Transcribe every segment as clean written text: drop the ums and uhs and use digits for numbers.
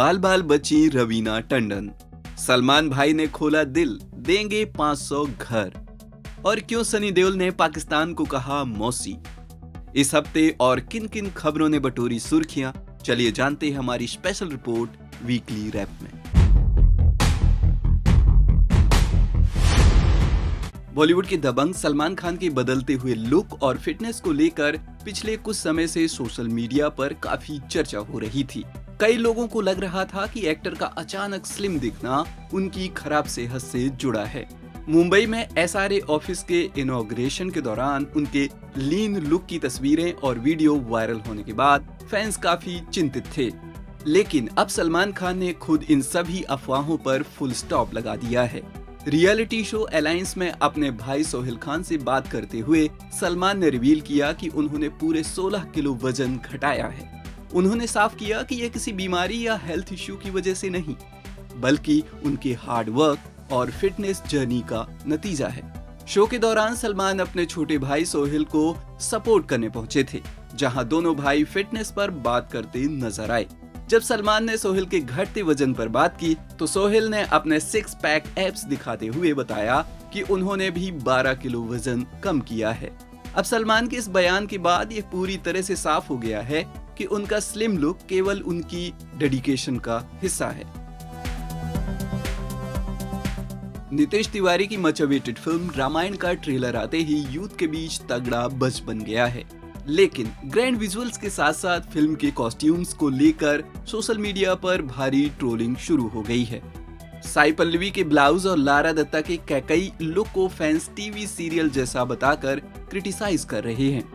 बाल बाल बची रवीना टंडन। सलमान भाई ने खोला दिल, देंगे 500 घर। और क्यों सनी देओल ने पाकिस्तान को कहा मौसी। इस हफ्ते और किन किन खबरों ने बटोरी सुर्खियां, चलिए जानते हैं हमारी स्पेशल रिपोर्ट वीकली रैप में। बॉलीवुड के दबंग सलमान खान के बदलते हुए लुक और फिटनेस को लेकर पिछले कुछ समय से सोशल मीडिया पर काफी चर्चा हो रही थी। कई लोगों को लग रहा था कि एक्टर का अचानक स्लिम दिखना उनकी खराब सेहत से जुड़ा है। मुंबई में एसआरए ऑफिस के इनॉग्रेशन के दौरान उनके लीन लुक की तस्वीरें और वीडियो वायरल होने के बाद फैंस काफी चिंतित थे। लेकिन अब सलमान खान ने खुद इन सभी अफवाहों पर फुल स्टॉप लगा दिया है। रियलिटी शो अलायंस में अपने भाई सोहेल खान से बात करते हुए सलमान ने रिवील किया कि उन्होंने पूरे 16 किलो वजन घटाया है। उन्होंने साफ किया कि यह किसी बीमारी या हेल्थ इश्यू की वजह से नहीं, बल्कि उनके हार्ड वर्क और फिटनेस जर्नी का नतीजा है। शो के दौरान सलमान अपने छोटे भाई सोहेल को सपोर्ट करने पहुंचे थे, जहां दोनों भाई फिटनेस पर बात करते नजर आए। जब सलमान ने सोहेल के घटते वजन पर बात की तो सोहेल ने अपने 6 पैक एब्स दिखाते हुए बताया कि उन्होंने भी 12 किलो वजन कम किया है। अब सलमान के इस बयान के बाद ये पूरी तरह से साफ हो गया है कि उनका स्लिम लुक केवल उनकी डेडिकेशन का हिस्सा है। नितेश तिवारी की मच अवेटेड फिल्म रामायण का ट्रेलर आते ही यूथ के बीच तगड़ा बज़ बन गया है। लेकिन ग्रैंड विजुअल्स के साथ साथ फिल्म के कॉस्ट्यूम्स को लेकर सोशल मीडिया पर भारी ट्रोलिंग शुरू हो गई है। साई पल्लवी के ब्लाउज और लारा दत्ता के कैकई लुक को फैंस टीवी सीरियल जैसा बताकर क्रिटिसाइज कर रहे हैं।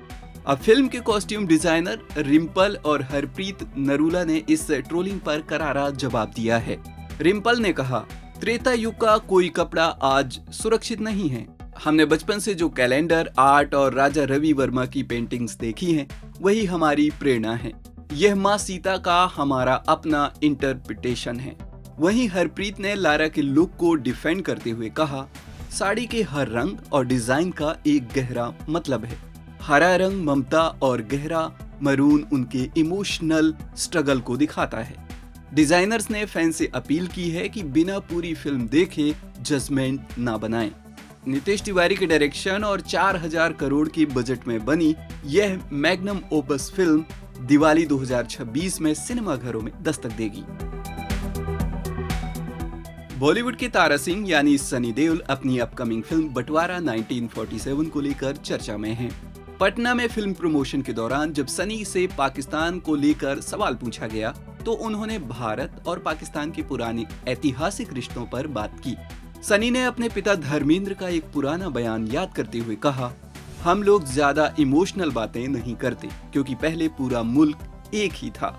अब फिल्म के कॉस्ट्यूम डिजाइनर रिम्पल और हरप्रीत नरूला ने इस ट्रोलिंग पर करारा जवाब दिया है। रिम्पल ने कहा, त्रेता युग का कोई कपड़ा आज सुरक्षित नहीं है। हमने बचपन से जो कैलेंडर, आर्ट और राजा रवि वर्मा की पेंटिंग्स देखी हैं, वही हमारी प्रेरणा है। यह माँ सीता का हमारा अपना इंटरप्रिटेशन है। वहीं हरप्रीत ने लारा के लुक को डिफेंड करते हुए कहा, साड़ी के हर रंग और डिजाइन का एक गहरा मतलब है। हरा रंग ममता और गहरा मरून उनके इमोशनल स्ट्रगल को दिखाता है। डिजाइनर्स ने फैंस से अपील की है कि बिना पूरी फिल्म देखे जजमेंट ना बनाएं। नितेश तिवारी के डायरेक्शन और 4000 करोड़ की बजट में बनी यह मैग्नम ओपस फिल्म दिवाली 2026 में सिनेमाघरों में दस्तक देगी। बॉलीवुड के तारा सिंह यानी सनी देओल अपनी अपकमिंग फिल्म बंटवारा 1947 को लेकर चर्चा में हैं। पटना में फिल्म प्रमोशन के दौरान जब सनी से पाकिस्तान को लेकर सवाल पूछा गया तो उन्होंने भारत और पाकिस्तान के पुराने ऐतिहासिक रिश्तों पर बात की। सनी ने अपने पिता धर्मेंद्र का एक पुराना बयान याद करते हुए कहा, हम लोग ज्यादा इमोशनल बातें नहीं करते क्योंकि पहले पूरा मुल्क एक ही था।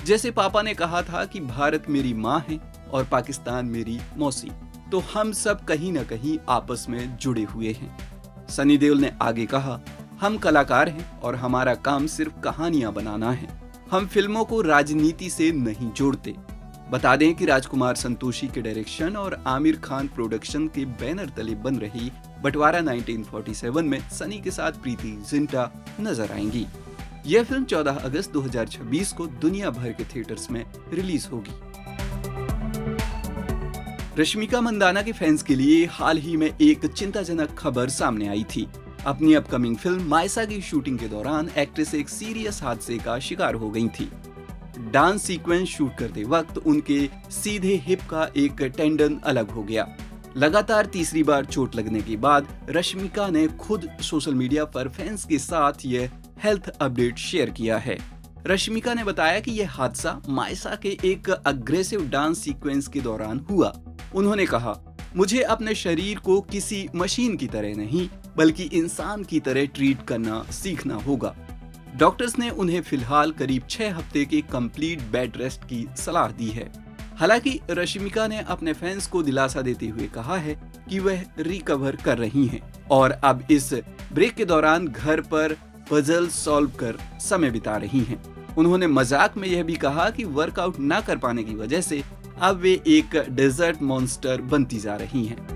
जैसे पापा ने कहा था कि भारत मेरी माँ है और पाकिस्तान मेरी मौसी, तो हम सब कहीं न कहीं आपस में जुड़े हुए हैं। सनी देओल ने आगे कहा, हम कलाकार हैं और हमारा काम सिर्फ कहानियां बनाना है। हम फिल्मों को राजनीति से नहीं जोड़ते। बता दें कि राजकुमार संतोषी के डायरेक्शन और आमिर खान प्रोडक्शन के बैनर तले बन रही बंटवारा 1947 में सनी के साथ प्रीति जिंटा नजर आएंगी। यह फिल्म 14 अगस्त 2026 को दुनिया भर के थिएटर्स में रिलीज होगी। रश्मिका मंदाना के फैंस के लिए हाल ही में एक चिंताजनक खबर सामने आई थी। अपनी अपकमिंग फिल्म मायसा की शूटिंग के दौरान एक्ट्रेस एक सीरियस हादसे का शिकार हो गई थी। डांस सीक्वेंस शूट करते वक्त उनके सीधे हिप का एक टेंडन अलग हो गया। लगातार तीसरी बार चोट लगने के बाद रश्मिका ने खुद सोशल मीडिया पर फैंस के साथ यह हेल्थ अपडेट शेयर किया है। रश्मिका ने बताया कि यह हादसा मायसा के एक अग्रेसिव डांस सीक्वेंस के दौरान हुआ। उन्होंने कहा, मुझे अपने शरीर को किसी मशीन की तरह नहीं बल्कि इंसान की तरह ट्रीट करना सीखना होगा। डॉक्टर्स ने उन्हें फिलहाल करीब 6 हफ्ते के कंप्लीट बेड रेस्ट की सलाह दी है। हालांकि रश्मिका ने अपने फैंस को दिलासा देते हुए कहा है कि वह रिकवर कर रही हैं और अब इस ब्रेक के दौरान घर पर पजल सॉल्व कर समय बिता रही हैं। उन्होंने मजाक में यह भी कहा कि वर्कआउट न कर पाने की वजह से अब वे एक डेजर्ट मॉन्स्टर बनती जा रही हैं।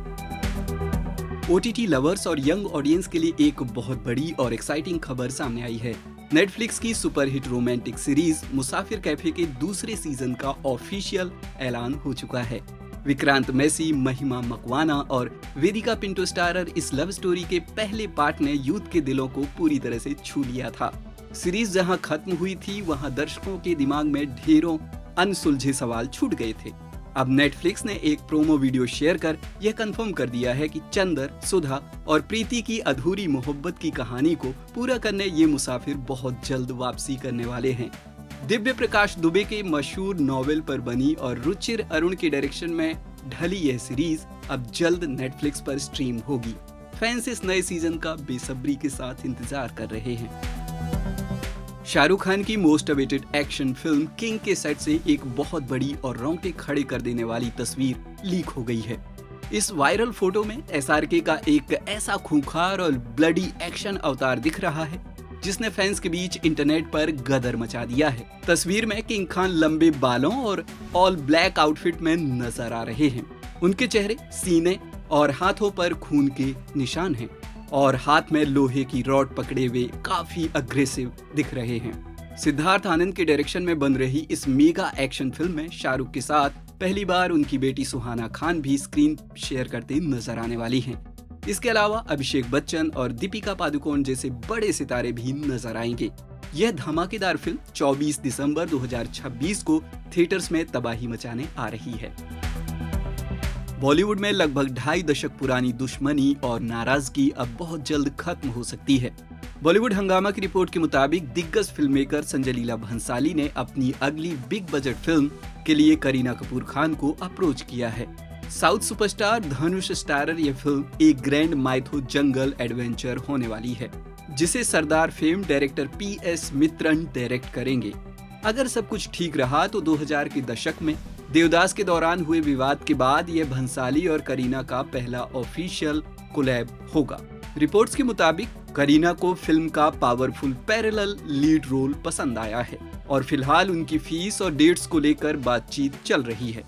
OTT लवर्स और यंग ऑडियंस के लिए एक बहुत बड़ी और एक्साइटिंग खबर सामने आई है। नेटफ्लिक्स की सुपरहिट रोमांटिक सीरीज मुसाफिर कैफे के दूसरे सीजन का ऑफिशियल ऐलान हो चुका है। विक्रांत मैसी, महिमा मकवाना और वेदिका पिंटो स्टारर इस लव स्टोरी के पहले पार्ट ने यूथ के दिलों को पूरी तरह से छू लिया था। सीरीज जहां खत्म हुई थी, वहां दर्शकों के दिमाग में ढेरों अनसुलझे सवाल छूट गए थे। अब नेटफ्लिक्स ने एक प्रोमो वीडियो शेयर कर यह कंफर्म कर दिया है कि चंदर, सुधा और प्रीति की अधूरी मोहब्बत की कहानी को पूरा करने ये मुसाफिर बहुत जल्द वापसी करने वाले हैं। दिव्य प्रकाश दुबे के मशहूर नॉवेल पर बनी और रुचिर अरुण के डायरेक्शन में ढली यह सीरीज अब जल्द नेटफ्लिक्स पर स्ट्रीम होगी। फैंस इस नए सीजन का बेसब्री के साथ इंतजार कर रहे हैं। शाहरुख खान की most awaited action film king के सेट से एक बहुत बड़ी और रोंगटे खड़े कर देने वाली तस्वीर लीक हो गई है। इस वायरल फोटो में एसआरके का एक ऐसा खूंखार और ब्लडी एक्शन अवतार दिख रहा है जिसने फैंस के बीच इंटरनेट पर गदर मचा दिया है। तस्वीर में किंग खान लंबे बालों और ऑल ब्लैक आउटफिट में नजर आ रहे हैं। उनके चेहरे, सीने और हाथों पर खून के निशान हैं और हाथ में लोहे की रॉड पकड़े हुए काफी अग्रेसिव दिख रहे हैं। सिद्धार्थ आनंद के डायरेक्शन में बन रही इस मेगा एक्शन फिल्म में शाहरुख के साथ पहली बार उनकी बेटी सुहाना खान भी स्क्रीन शेयर करते नजर आने वाली हैं। इसके अलावा अभिषेक बच्चन और दीपिका पादुकोण जैसे बड़े सितारे भी नजर आएंगे। यह धमाकेदार फिल्म 24 दिसंबर 2026 को थिएटर्स में तबाही मचाने आ रही है। बॉलीवुड में लगभग 2.5 दशक पुरानी दुश्मनी और नाराजगी अब बहुत जल्द खत्म हो सकती है। बॉलीवुड हंगामा की रिपोर्ट के मुताबिक दिग्गज फिल्म मेकर संजय लीला भंसाली ने अपनी अगली बिग बजट फिल्म के लिए करीना कपूर खान को अप्रोच किया है। साउथ सुपरस्टार धनुष स्टारर यह फिल्म एक ग्रैंड माइथो जंगल एडवेंचर होने वाली है, जिसे Sardar fame director PS Mithran direct करेंगे। अगर सब कुछ ठीक रहा तो 2000 के दशक में देवदास के दौरान हुए विवाद के बाद यह भंसाली और करीना का पहला ऑफिशियल कोलैब होगा। रिपोर्ट्स के मुताबिक करीना को फिल्म का पावरफुल पैरेलल लीड रोल पसंद आया है और फिलहाल उनकी फीस और डेट्स को लेकर बातचीत चल रही है।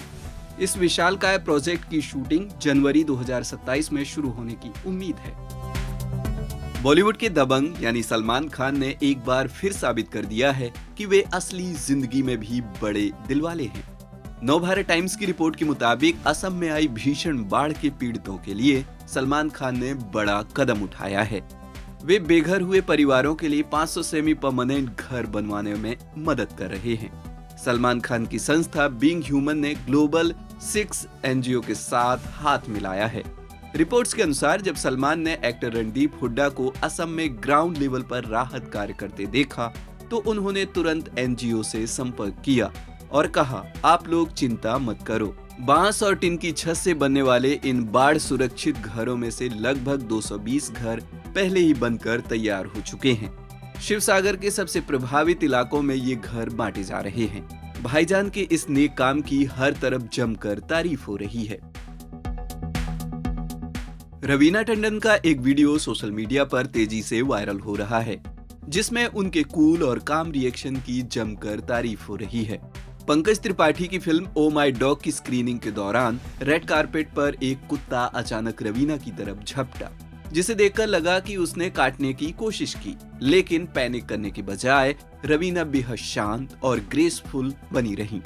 इस विशालकाय प्रोजेक्ट की शूटिंग जनवरी 2027 में शुरू होने की उम्मीद है। बॉलीवुड के दबंग यानी सलमान खान ने एक बार फिर साबित कर दिया है कि वे असली जिंदगी में भी बड़े दिलवाले हैं। नवभारत टाइम्स की रिपोर्ट के मुताबिक असम में आई भीषण बाढ़ के पीड़ितों के लिए सलमान खान ने बड़ा कदम उठाया है। वे बेघर हुए परिवारों के लिए 500 सेमी परमानेंट घर बनवाने में मदद कर रहे हैं। सलमान खान की संस्था बीइंग ह्यूमन ने ग्लोबल 6 NGO के साथ हाथ मिलाया है। रिपोर्ट्स के अनुसार जब सलमान ने एक्टर रणदीप हुड्डा को असम में ग्राउंड लेवल पर राहत कार्य करते देखा तो उन्होंने तुरंत NGO से संपर्क किया और कहा, आप लोग चिंता मत करो। बांस और टिन की छत से बनने वाले इन बाढ़ सुरक्षित घरों में से लगभग 220 घर पहले ही बनकर तैयार हो चुके हैं। शिवसागर के सबसे प्रभावित इलाकों में ये घर बांटे जा रहे हैं। भाईजान के इस नेक काम की हर तरफ जमकर तारीफ हो रही है। रवीना टंडन का एक वीडियो सोशल मीडिया पर तेजी से वायरल हो रहा है, जिसमें उनके कूल और काम रिएक्शन की जमकर तारीफ हो रही है। पंकज त्रिपाठी की फिल्म ओ माय डॉग की स्क्रीनिंग के दौरान रेड कारपेट पर एक कुत्ता अचानक रवीना की तरफ झपटा, जिसे देखकर लगा कि उसने काटने की कोशिश की, लेकिन पैनिक करने के बजाय रवीना बेहद शांत और ग्रेसफुल बनी रहीं।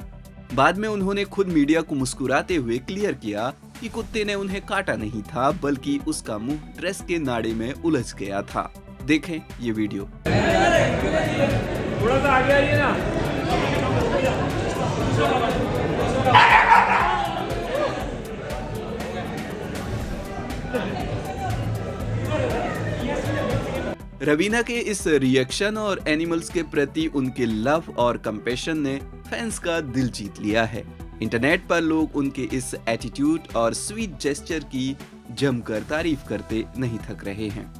बाद में उन्होंने खुद मीडिया को मुस्कुराते हुए क्लियर किया कि कुत्ते ने उन्हें काटा नहीं था, बल्कि उसका मुंह ड्रेस के नाड़े में उलझ गया था। देखें ये वीडियो। थोड़ा सा आगे आइए ना। रवीना के इस रिएक्शन और एनिमल्स के प्रति उनके लव और कंपैशन ने फैंस का दिल जीत लिया है। इंटरनेट पर लोग उनके इस एटीट्यूड और स्वीट जेस्चर की जमकर तारीफ करते नहीं थक रहे हैं।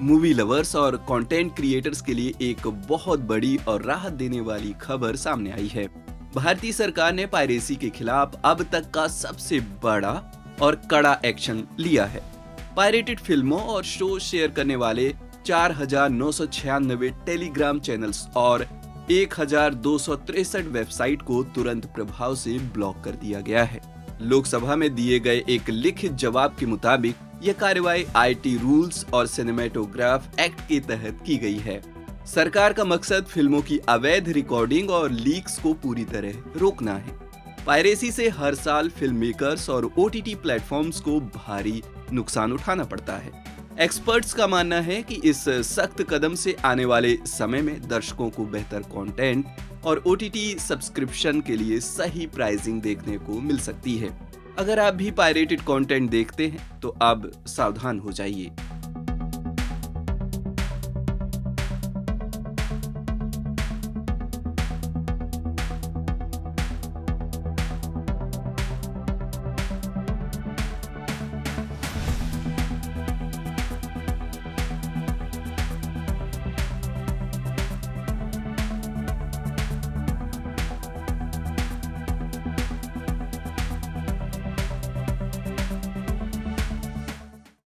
मूवी लवर्स और कंटेंट क्रिएटर्स के लिए एक बहुत बड़ी और राहत देने वाली खबर सामने आई है। भारतीय सरकार ने पायरेसी के खिलाफ अब तक का सबसे बड़ा और कड़ा एक्शन लिया है। पायरेटेड फिल्मों और शो शेयर करने वाले 4,996 टेलीग्राम चैनल्स और 1,263 वेबसाइट को तुरंत प्रभाव से ब्लॉक कर दिया गया है। लोकसभा में दिए गए एक लिखित जवाब के मुताबिक यह कार्रवाई आईटी रूल्स और सिनेमेटोग्राफ एक्ट के तहत की गई है। सरकार का मकसद फिल्मों की अवैध रिकॉर्डिंग और लीक्स को पूरी तरह रोकना है। पायरेसी से हर साल फिल्म मेकर्स और ओटीटी प्लेटफॉर्म्स को भारी नुकसान उठाना पड़ता है। एक्सपर्ट्स का मानना है कि इस सख्त कदम से आने वाले समय में दर्शकों को बेहतर कंटेंट और ओटीटी सब्सक्रिप्शन के लिए सही प्राइसिंग देखने को मिल सकती है। अगर आप भी पायरेटेड कंटेंट देखते हैं तो अब सावधान हो जाइए।